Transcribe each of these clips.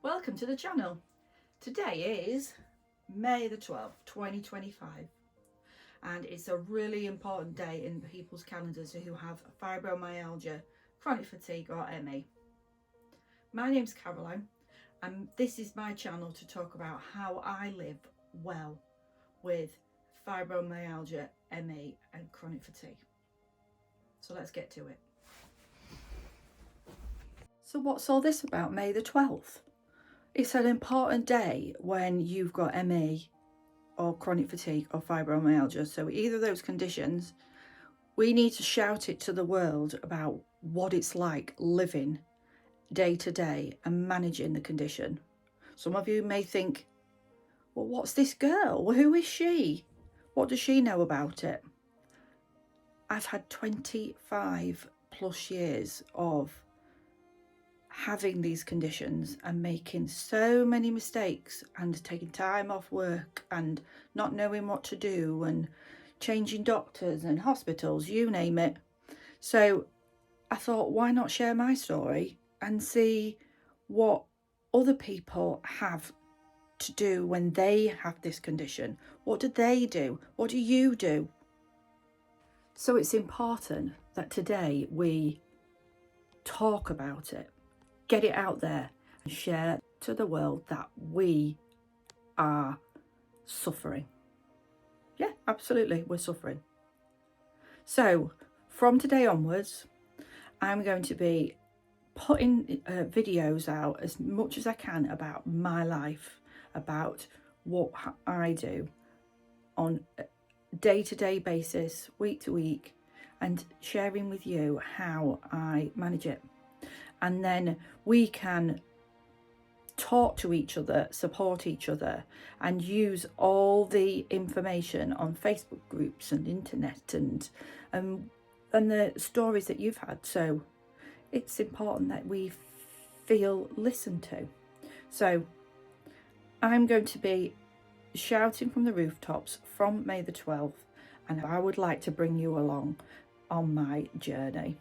Welcome to the channel. Today is May the 12th, 2025, and it's a really important day in people's calendars who have fibromyalgia, chronic fatigue or ME. My name's Caroline and this is my channel to talk about how I live well with fibromyalgia, ME and chronic fatigue. So let's get to it. So what's all this about May the 12th? It's an important day when you've got ME or chronic fatigue or fibromyalgia. So either of those conditions, we need to shout it to the world about what it's like living day to day and managing the condition. Some of you may think, well, what's this girl? Well, who is she? What does she know about it? I've had 25 plus years of having these conditions and making so many mistakes and taking time off work and not knowing what to do and changing doctors and hospitals, you name it. So I thought, why not share my story and see what other people have to do when they have this condition? What do they do? What do you do? So it's important that today we talk about it, get it out there and share to the world that we are suffering. Yeah, absolutely, we're suffering. So from today onwards, I'm going to be putting videos out as much as I can about my life, about what I do on a day-to-day basis, week to week, and sharing with you how I manage it. And then we can talk to each other, support each other, and use all the information on Facebook groups and internet and the stories that you've had. So it's important that we feel listened to. So I'm going to be shouting from the rooftops from May the 12th, and I would like to bring you along on my journey.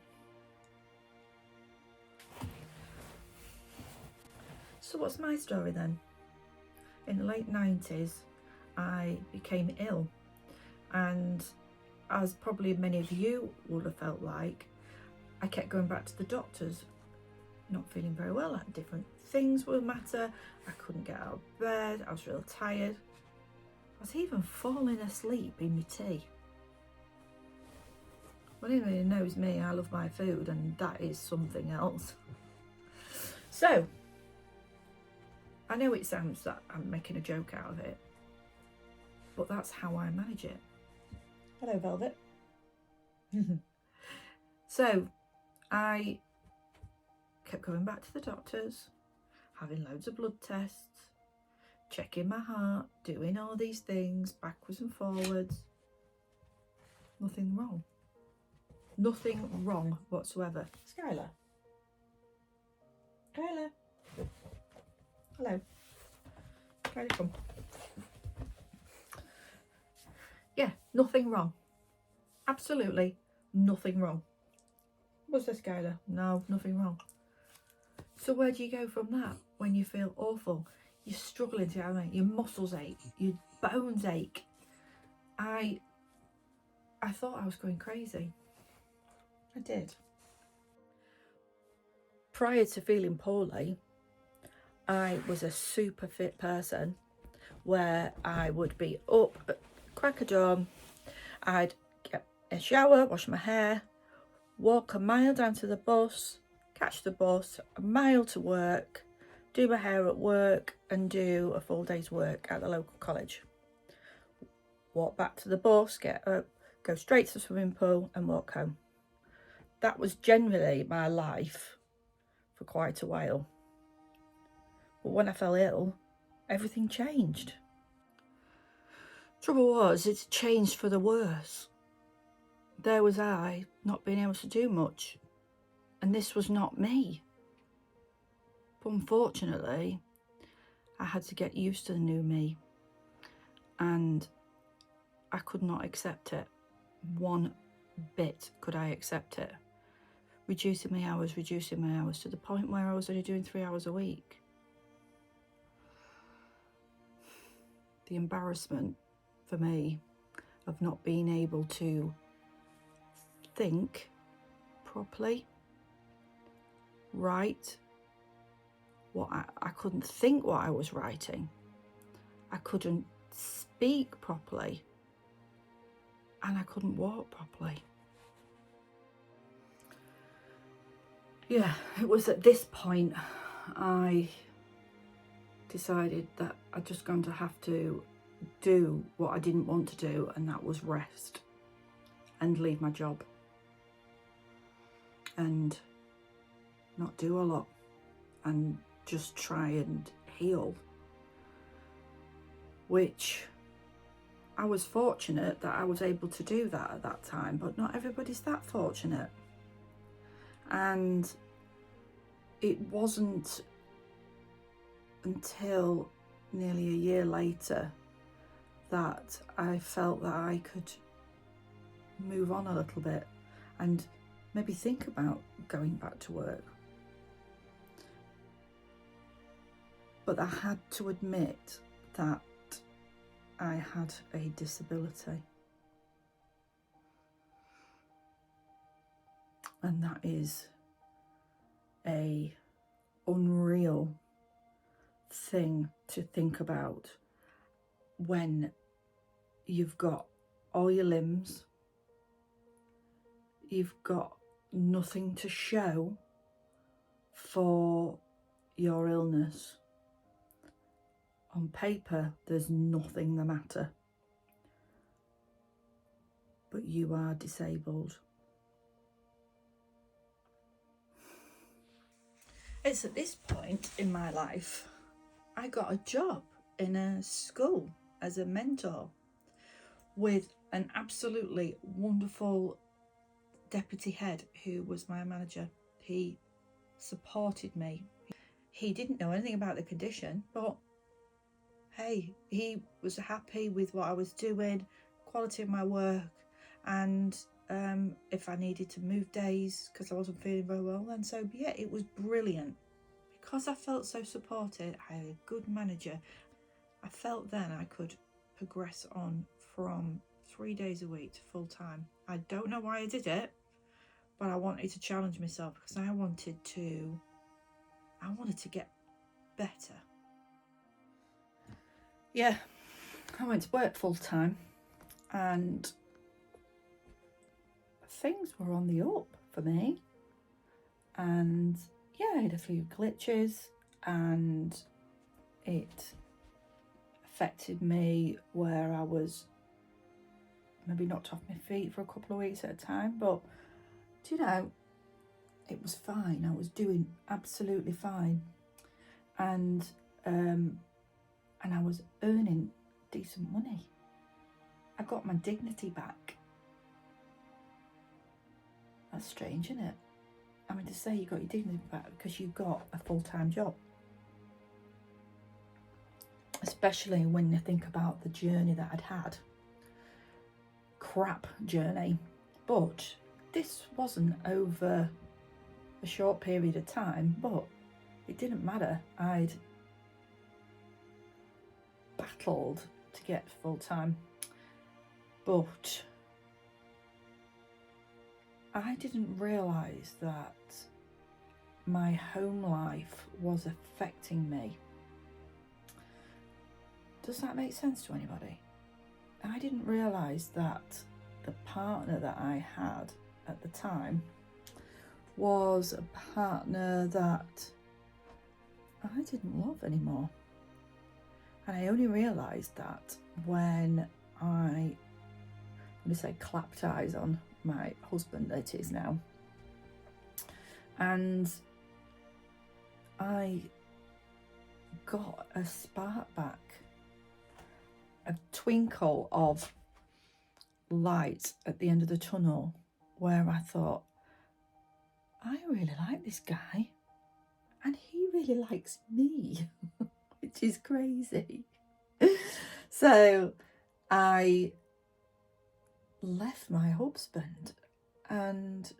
So what's my story then? In the late 90s, I became ill, and as probably many of you would have felt like, I kept going back to the doctors, not feeling very well. Different things would matter. I couldn't get out of bed. I was real tired. I was even falling asleep in my tea. Well, anybody who knows me, I love my food, and that is something else. So I know it sounds that I'm making a joke out of it, but that's how I manage it. Hello, Velvet. So I kept going back to the doctors, having loads of blood tests, checking my heart, doing all these things backwards and forwards. Nothing wrong. Nothing wrong whatsoever. Skylar. Skylar. Hello. Try to come. Yeah, nothing wrong. Absolutely nothing wrong. What's this, Skylar? No, nothing wrong. So where do you go from that when you feel awful? You're struggling to have your muscles ache, your bones ache. I thought I was going crazy. I did. Prior to feeling poorly, I was a super fit person where I would be up at crack of dawn. I'd get a shower, wash my hair, walk a mile down to the bus, catch the bus, a mile to work, do my hair at work and do a full day's work at the local college. Walk back to the bus, get up, go straight to the swimming pool and walk home. That was generally my life for quite a while. But when I fell ill, everything changed. Trouble was, it changed for the worse. There was I, not being able to do much, and this was not me. But unfortunately, I had to get used to the new me, and I could not accept it. One bit could I accept it. Reducing my hours to the point where I was only doing 3 hours a week. the embarrassment for me of not being able to think properly, write what I couldn't think what I was writing. I couldn't speak properly, and I couldn't walk properly. Yeah, it was at this point I decided that I'd just going to have to do what I didn't want to do, and that was rest and leave my job and not do a lot and just try and heal, which I was fortunate that I was able to do that at that time, but not everybody's that fortunate. And it wasn't until nearly a year later that I felt that I could move on a little bit and maybe think about going back to work. But I had to admit that I had a disability. And that is a unreal thing to think about when you've got all your limbs, you've got nothing to show for your illness. On paper, there's nothing the matter, but you are disabled. It's at this point in my life, I got a job in a school as a mentor with an absolutely wonderful deputy head who was my manager. He supported me. He didn't know anything about the condition, but hey, he was happy with what I was doing, quality of my work, and if I needed to move days because I wasn't feeling very well, then so be it. It was brilliant. Because I felt so supported, I had a good manager. I felt then I could progress on from 3 days a week to full time. I don't know why I did it, but I wanted to challenge myself because I wanted to get better. Yeah, I went to work full time and things were on the up for me. And yeah, I had a few glitches and it affected me where I was maybe knocked off my feet for a couple of weeks at a time, but do you know, it was fine. I was doing absolutely fine, and I was earning decent money. I got my dignity back. That's strange, isn't it? I mean, to say you got your dignity back because you got a full-time job. Especially when you think about the journey that I'd had. Crap journey. But this wasn't over a short period of time, but it didn't matter. I'd battled to get full-time. But I didn't realise that my home life was affecting me. Does that make sense to anybody? I didn't realise that the partner that I had at the time was a partner that I didn't love anymore. And I only realised that when I clapped eyes on my husband, it is now, and I got a spark back, a twinkle of light at the end of the tunnel where I thought, I really like this guy and he really likes me, which is crazy. So I left my husband and,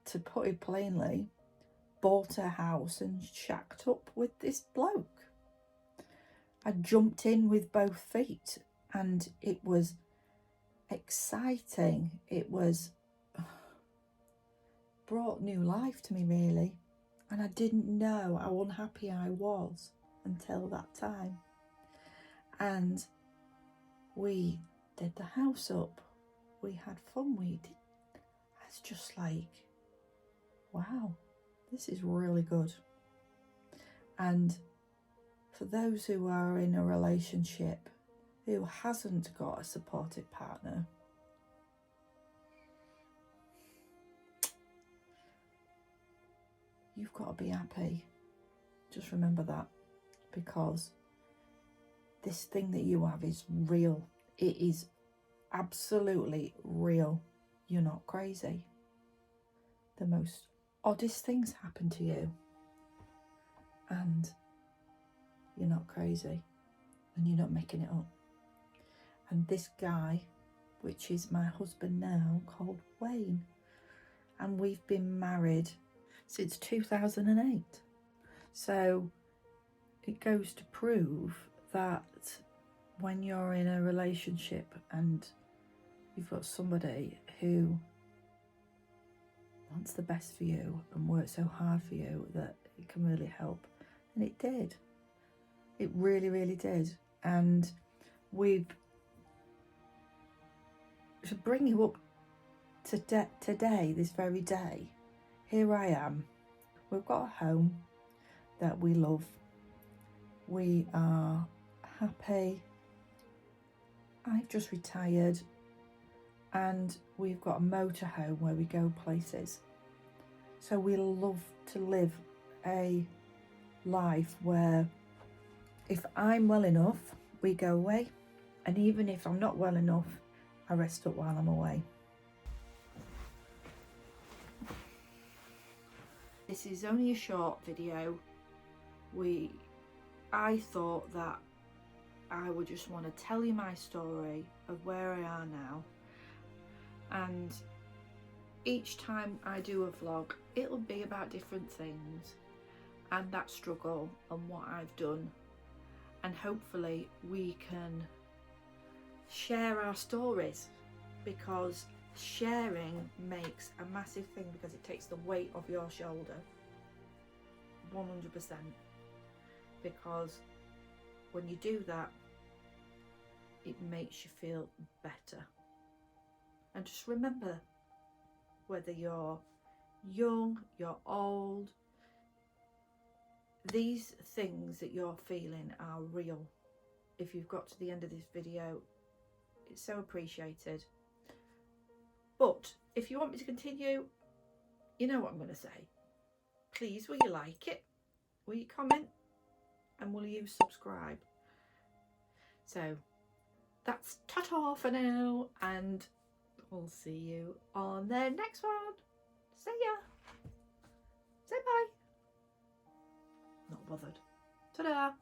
to put it plainly, bought a house and shacked up with this bloke. I jumped in with both feet, and it was exciting. It was brought new life to me, really, and I didn't know how unhappy I was until that time. And we did the house up, we had fun, we did. I was just like, wow, this is really good. And for those who are in a relationship who hasn't got a supportive partner, you've got to be happy. Just remember that, because this thing that you have is real. It is absolutely real. You're not crazy. The most oddest things happen to you, and you're not crazy, and you're not making it up. And this guy, which is my husband now, called Wayne, and we've been married since 2008. So it goes to prove that when you're in a relationship and you've got somebody who wants the best for you and works so hard for you, that it can really help. And it did. It really, really did. And to bring you up to today, this very day, here I am. We've got a home that we love. We are happy. I've just retired, and we've got a motorhome where we go places. So we love to live a life where if I'm well enough, we go away, and even if I'm not well enough, I rest up while I'm away. This is only a short video. I thought that I would just want to tell you my story of where I are now, and each time I do a vlog, it'll be about different things and that struggle and what I've done, and hopefully we can share our stories, because sharing makes a massive thing, because it takes the weight off your shoulder 100%, because when you do that, it makes you feel better. And just remember, whether you're young, you're old, these things that you're feeling are real. If you've got to the end of this video, it's so appreciated. But if you want me to continue, you know what I'm going to say. Please, will you like it? Will you comment? And will you subscribe? So that's ta-ta for now, and we'll see you on the next one. See ya. Say bye. Not bothered. Ta-da.